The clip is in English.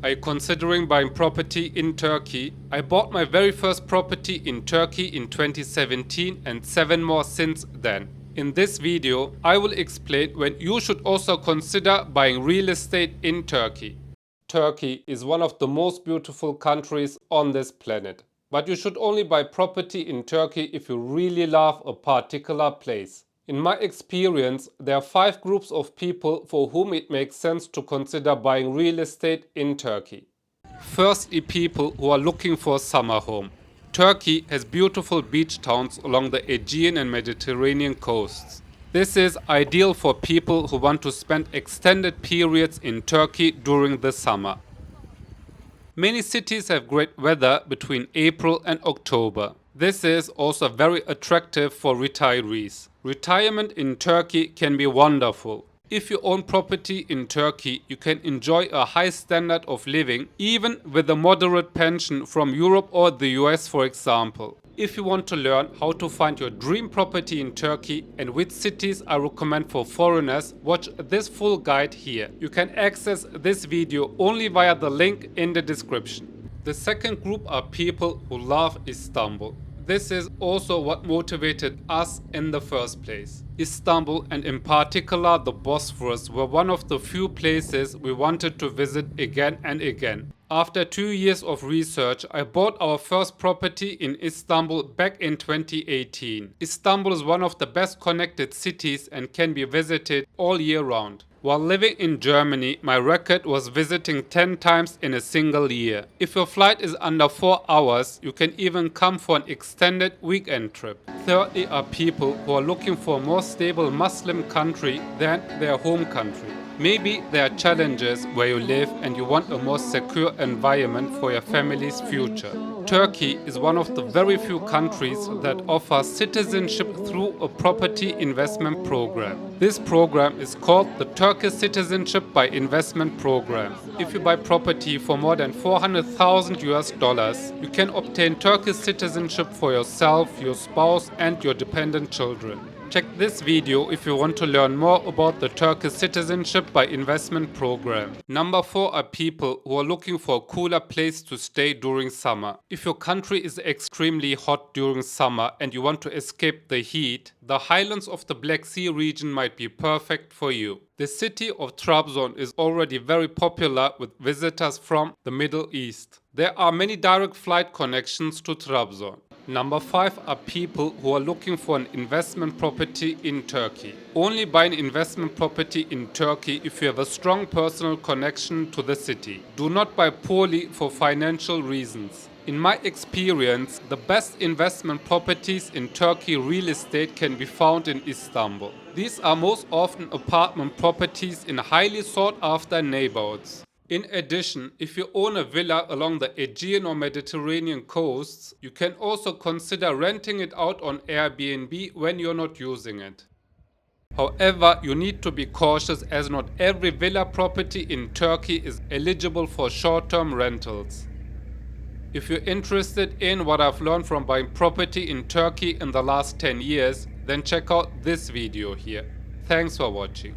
Are you considering buying property in Turkey? I bought my very first property in Turkey in 2017 and 7 more since then. In this video, I will explain when you should also consider buying real estate in Turkey. Turkey is one of the most beautiful countries on this planet. But you should only buy property in Turkey if you really love a particular place. In my experience, there are 5 groups of people for whom it makes sense to consider buying real estate in Turkey. Firstly, people who are looking for a summer home. Turkey has beautiful beach towns along the Aegean and Mediterranean coasts. This is ideal for people who want to spend extended periods in Turkey during the summer. Many cities have great weather between April and October. This is also very attractive for retirees. Retirement in Turkey can be wonderful. If you own property in Turkey, you can enjoy a high standard of living, even with a moderate pension from Europe or the US, for example. If you want to learn how to find your dream property in Turkey and which cities I recommend for foreigners, watch this full guide here. You can access this video only via the link in the description. The second group are people who love Istanbul. This is also what motivated us in the first place. Istanbul, and in particular the Bosphorus, were one of the few places we wanted to visit again and again. After 2 years of research, I bought our first property in Istanbul back in 2018. Istanbul is one of the best connected cities and can be visited all year round. While living in Germany, my record was visiting 10 times in a single year. If your flight is under 4 hours, you can even come for an extended weekend trip. Thirdly are people who are looking for a more stable Muslim country than their home country. Maybe there are challenges where you live and you want a more secure environment for your family's future. Turkey is one of the very few countries that offers citizenship through a property investment program. This program is called the Turkish Citizenship by Investment Program. If you buy property for more than 400,000 US dollars, you can obtain Turkish citizenship for yourself, your spouse, and your dependent children. Check this video if you want to learn more about the Turkish Citizenship by Investment Program. Number 4 are people who are looking for a cooler place to stay during summer. If your country is extremely hot during summer and you want to escape the heat, the highlands of the Black Sea region might be perfect for you. The city of Trabzon is already very popular with visitors from the Middle East. There are many direct flight connections to Trabzon. Number 5 are people who are looking for an investment property in Turkey. Only buy an investment property in Turkey if you have a strong personal connection to the city. Do not buy poorly for financial reasons. In my experience, the best investment properties in Turkey real estate can be found in Istanbul. These are most often apartment properties in highly sought after neighborhoods. In addition, if you own a villa along the Aegean or Mediterranean coasts, you can also consider renting it out on Airbnb when you're not using it. However, you need to be cautious as not every villa property in Turkey is eligible for short-term rentals. If you're interested in what I've learned from buying property in Turkey in the last 10 years, then check out this video here. Thanks for watching.